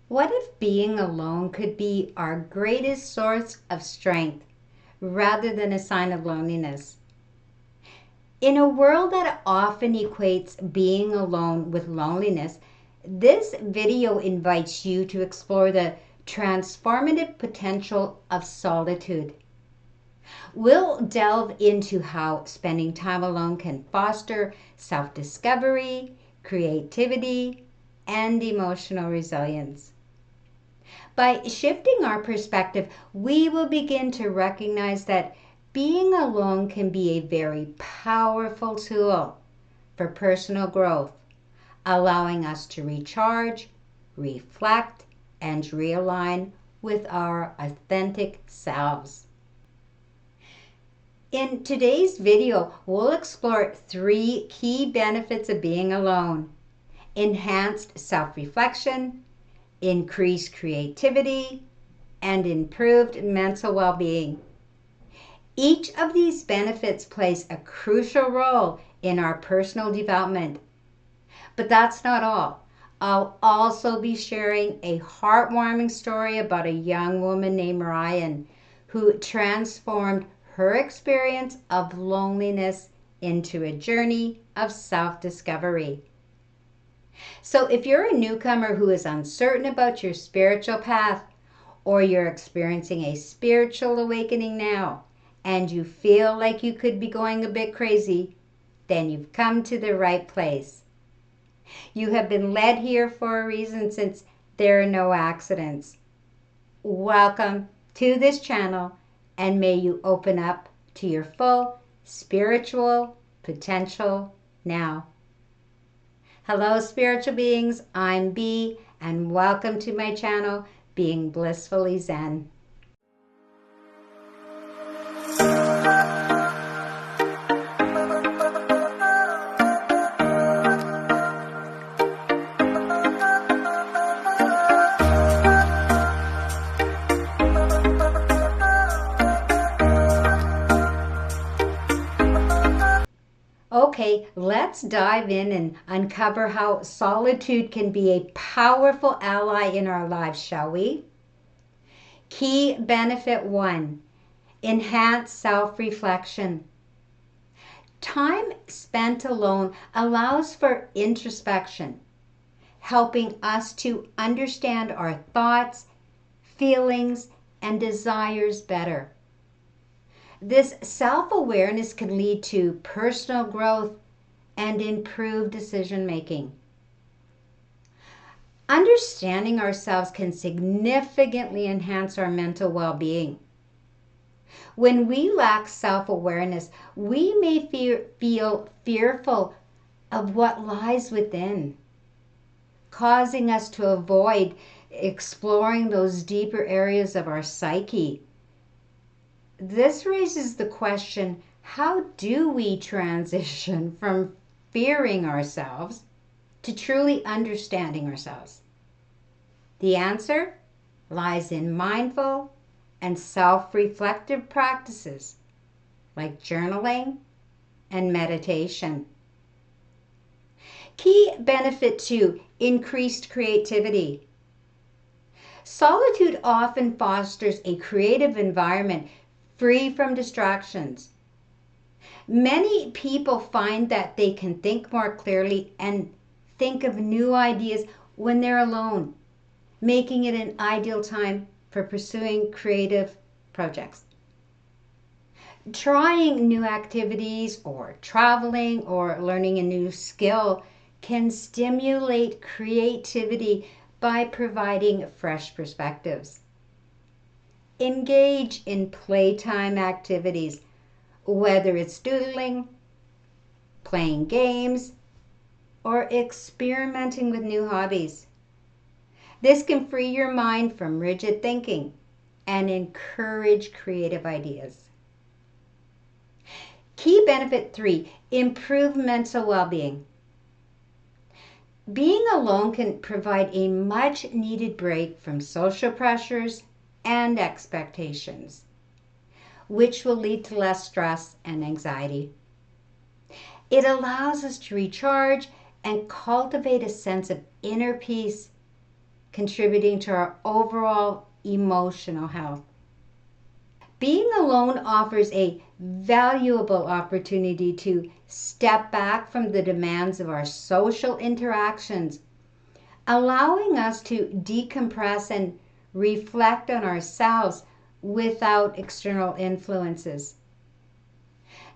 What if being alone could be our greatest source of strength rather than a sign of loneliness? In a world that often equates being alone with loneliness, this video invites you to explore the transformative potential of solitude. We'll delve into how spending time alone can foster self-discovery, creativity, and emotional resilience. By shifting our perspective, we will begin to recognize that being alone can be a very powerful tool for personal growth, allowing us to recharge, reflect, and realign with our authentic selves. In today's video, we'll explore 3 key benefits of being alone: enhanced self-reflection, increased creativity, and improved mental well-being. Each of these benefits plays a crucial role in our personal development. But that's not all. I'll also be sharing a heartwarming story about a young woman named Ryan who transformed her experience of loneliness into a journey of self-discovery. So if you're a newcomer who is uncertain about your spiritual path, or you're experiencing a spiritual awakening now, and you feel like you could be going a bit crazy, then you've come to the right place. You have been led here for a reason, since there are no accidents. Welcome to this channel, and may you open up to your full spiritual potential now. Hello, spiritual beings. I'm Bee, and welcome to my channel, Being Blissfully Zen. Okay, let's dive in and uncover how solitude can be a powerful ally in our lives, shall we? Key benefit 1, enhance self-reflection. Time spent alone allows for introspection, helping us to understand our thoughts, feelings, and desires better. This self-awareness can lead to personal growth and improved decision-making. Understanding ourselves can significantly enhance our mental well-being. When we lack self-awareness, we may feel fearful of what lies within, causing us to avoid exploring those deeper areas of our psyche. This raises the question, how do we transition from fearing ourselves to truly understanding ourselves? The answer lies in mindful and self-reflective practices like journaling and meditation. Key benefit 2, increased creativity. Solitude often fosters a creative environment free from distractions. Many people find that they can think more clearly and think of new ideas when they're alone, making it an ideal time for pursuing creative projects. Trying new activities or traveling or learning a new skill can stimulate creativity by providing fresh perspectives. Engage in playtime activities, whether it's doodling, playing games, or experimenting with new hobbies. This can free your mind from rigid thinking and encourage creative ideas. Key benefit 3, improve mental well-being. Being alone can provide a much-needed break from social pressures and expectations, which will lead to less stress and anxiety. It allows us to recharge and cultivate a sense of inner peace contributing to our overall emotional health. Being alone offers a valuable opportunity to step back from the demands of our social interactions, allowing us to decompress and reflect on ourselves without external influences.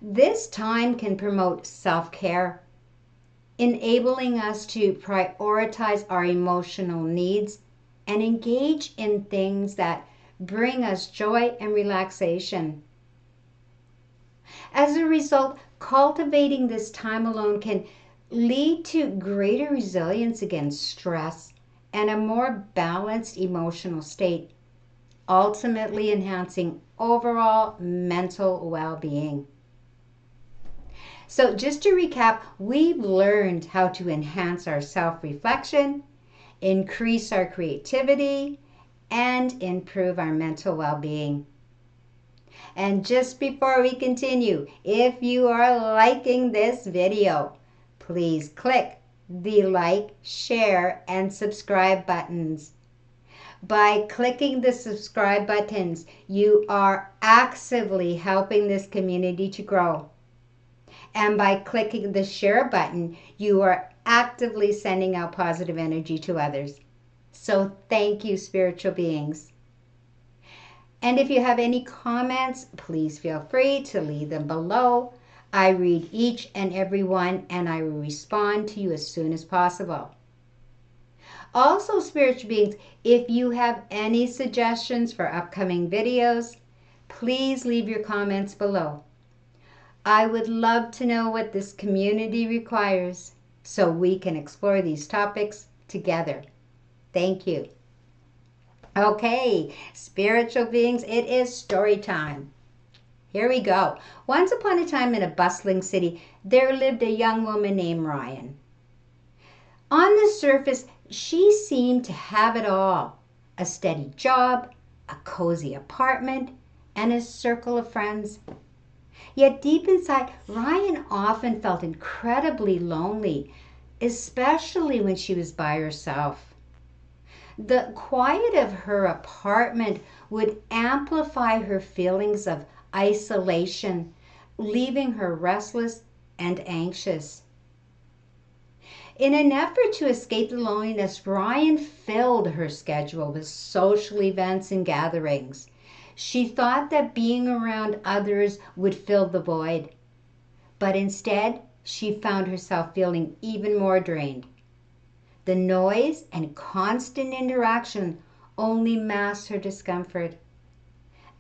This time can promote self-care, enabling us to prioritize our emotional needs and engage in things that bring us joy and relaxation. As a result, cultivating this time alone can lead to greater resilience against stress and a more balanced emotional state, ultimately enhancing overall mental well-being. So just to recap, we've learned how to enhance our self-reflection, increase our creativity, and improve our mental well-being. And just before we continue, if you are liking this video, please click the like, share, and subscribe buttons. By clicking the subscribe buttons, you are actively helping this community to grow. And by clicking the share button, you are actively sending out positive energy to others. So thank you, spiritual beings. And if you have any comments, please feel free to leave them below. I read each and every one, and I will respond to you as soon as possible. Also, spiritual beings, if you have any suggestions for upcoming videos, please leave your comments below. I would love to know what this community requires so we can explore these topics together. Thank you. Okay, spiritual beings, it is story time. Here we go. Once upon a time in a bustling city, there lived a young woman named Ryan. On the surface, she seemed to have it all. A steady job, a cozy apartment, and a circle of friends. Yet deep inside, Ryan often felt incredibly lonely, especially when she was by herself. The quiet of her apartment would amplify her feelings of isolation, leaving her restless and anxious. In an effort to escape the loneliness, Ryan filled her schedule with social events and gatherings. She thought that being around others would fill the void, but instead she found herself feeling even more drained. The noise and constant interaction only masked her discomfort.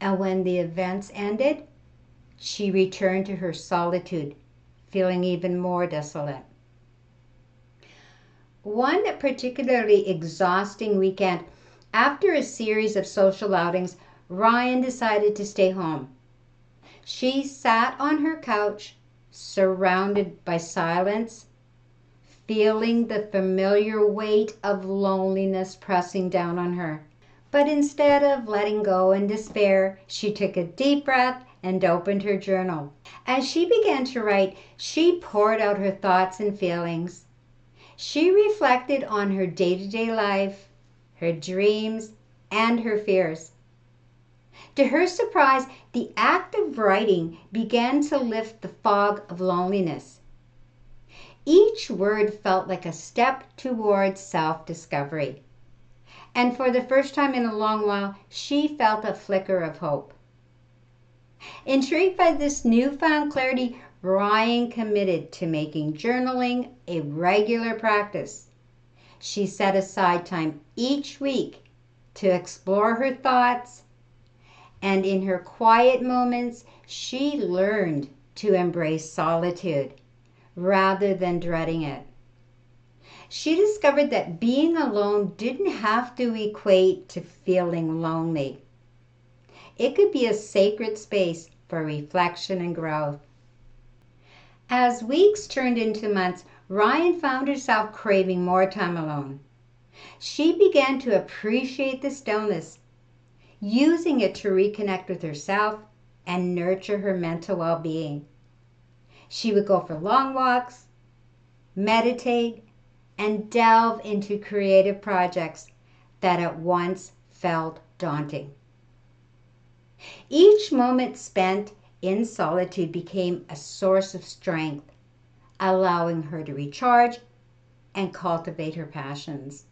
And when the events ended, she returned to her solitude, feeling even more desolate. One particularly exhausting weekend, after a series of social outings, Ryan decided to stay home. She sat on her couch, surrounded by silence, feeling the familiar weight of loneliness pressing down on her. But instead of letting go in despair, she took a deep breath and opened her journal. As she began to write, she poured out her thoughts and feelings. She reflected on her day-to-day life, her dreams, and her fears. To her surprise, the act of writing began to lift the fog of loneliness. Each word felt like a step towards self-discovery. And for the first time in a long while, she felt a flicker of hope. Intrigued by this newfound clarity, Ryan committed to making journaling a regular practice. She set aside time each week to explore her thoughts, and in her quiet moments, she learned to embrace solitude rather than dreading it. She discovered that being alone didn't have to equate to feeling lonely. It could be a sacred space for reflection and growth. As weeks turned into months, Ryan found herself craving more time alone. She began to appreciate the stillness, using it to reconnect with herself and nurture her mental well-being. She would go for long walks, meditate, and delve into creative projects, that at once felt daunting. Each moment spent in solitude became a source of strength, allowing her to recharge and cultivate her passions.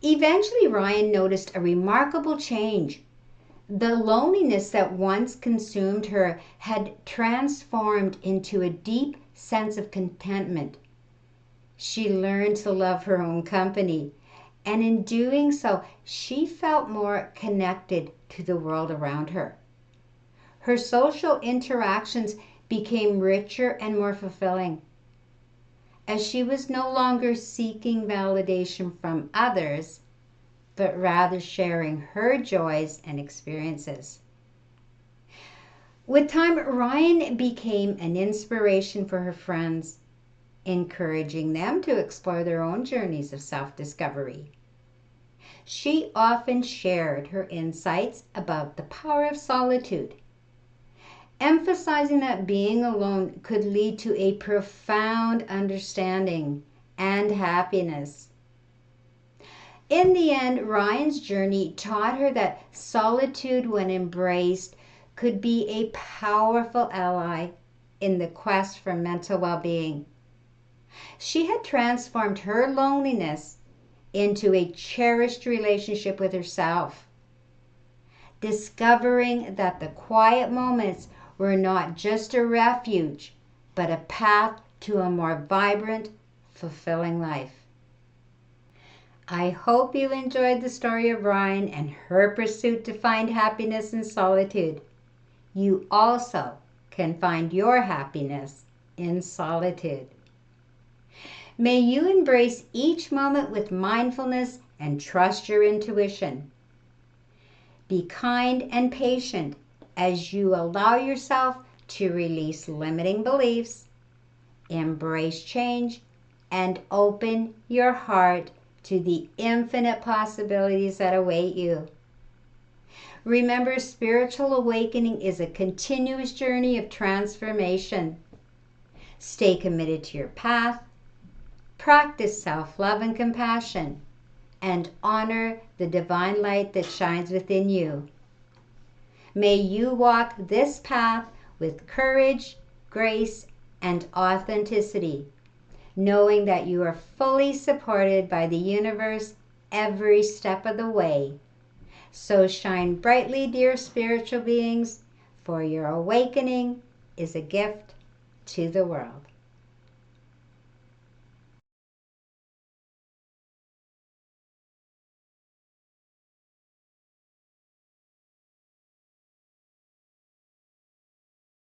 Eventually, Ryan noticed a remarkable change. The loneliness that once consumed her had transformed into a deep sense of contentment. She learned to love her own company, and in doing so, she felt more connected to the world around her. Her social interactions became richer and more fulfilling, as she was no longer seeking validation from others, but rather sharing her joys and experiences. With time, Ryan became an inspiration for her friends, encouraging them to explore their own journeys of self-discovery. She often shared her insights about the power of solitude, emphasizing that being alone could lead to a profound understanding and happiness. In the end, Ryan's journey taught her that solitude, when embraced, could be a powerful ally in the quest for mental well-being. She had transformed her loneliness into a cherished relationship with herself, discovering that the quiet moments were not just a refuge, but a path to a more vibrant, fulfilling life. I hope you enjoyed the story of Ryan and her pursuit to find happiness in solitude. You also can find your happiness in solitude. May you embrace each moment with mindfulness and trust your intuition. Be kind and patient as you allow yourself to release limiting beliefs, embrace change, and open your heart to the infinite possibilities that await you. Remember, spiritual awakening is a continuous journey of transformation. Stay committed to your path, practice self-love and compassion, and honor the divine light that shines within you. May you walk this path with courage, grace, and authenticity, knowing that you are fully supported by the universe every step of the way. So shine brightly, dear spiritual beings, for your awakening is a gift to the world.